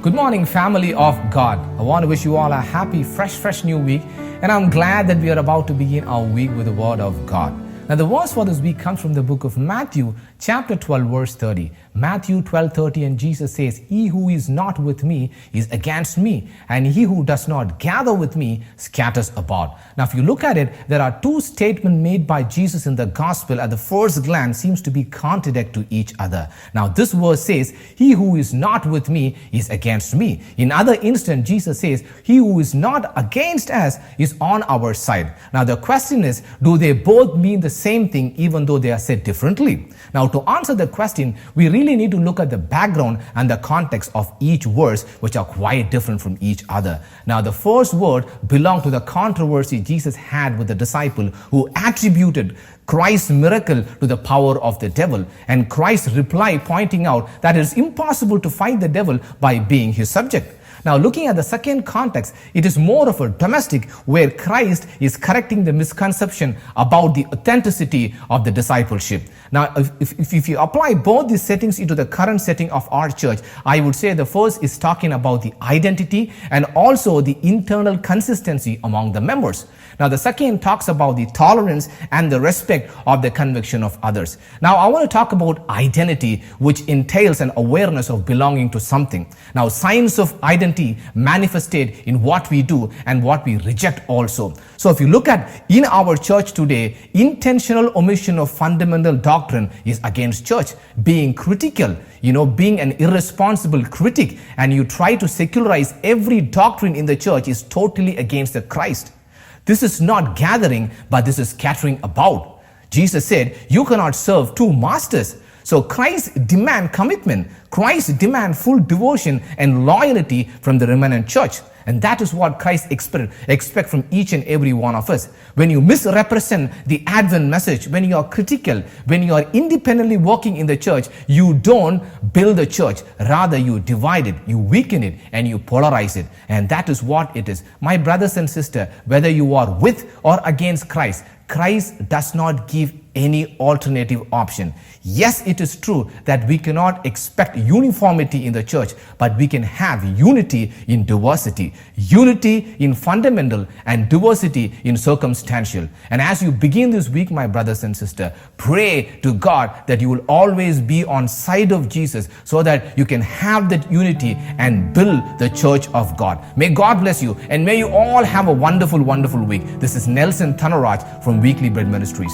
Good morning, family of God. I want to wish you all a happy, fresh new week. And I'm glad that we are about to begin our week with the Word of God. Now, the verse for this week comes from the book of Matthew, chapter 12, verse 30. Matthew 12:30, and Jesus says, "He who is not with me is against me, and he who does not gather with me scatters abroad." Now, if you look at it, there are two statements made by Jesus in the gospel at the first glance seems to be contradict to each other. Now, this verse says, "He who is not with me is against me." In other instance, Jesus says, "He who is not against us is on our side." Now, the question is, do they both mean the same thing even though they are said differently? Now, to answer the question, we really need to look at the background and the context of each verse, which are quite different from each other. Now, the first word belonged to the controversy Jesus had with the disciple who attributed Christ's miracle to the power of the devil, and Christ's reply pointing out that it is impossible to fight the devil by being his subject. Now, looking at the second context, it is more of a domestic where Christ is correcting the misconception about the authenticity of the discipleship. Now, if you apply both these settings into the current setting of our church, I would say the first is talking about the identity and also the internal consistency among the members. Now, the second talks about the tolerance and the respect of the conviction of others. Now, I want to talk about identity, which entails an awareness of belonging to something. Now, signs of identity manifested in what we do and what we reject also. So, if you look at in our church today, intentional omission of fundamental doctrine is against church. Being critical, being an irresponsible critic, and you try to secularize every doctrine in the church is totally against the Christ. This is not gathering, but this is scattering about. Jesus said, you cannot serve two masters. So Christ demand commitment. Christ demand full devotion and loyalty from the remnant church. And that is what Christ expect from each and every one of us. When you misrepresent the Advent message, when you are critical, when you are independently working in the church, you don't build the church. Rather, you divide it, you weaken it, and you polarize it. And that is what it is. My brothers and sisters, whether you are with or against Christ, Christ does not give any alternative option. Yes, it is true that we cannot expect uniformity in the church, but we can have unity in diversity, unity in fundamental and diversity in circumstantial. And as you begin this week, my brothers and sisters, pray to God that you will always be on side of Jesus so that you can have that unity and build the church of God. May God bless you, and may you all have a wonderful week. This is Nelson Thanaraj from Weekly Bread Ministries.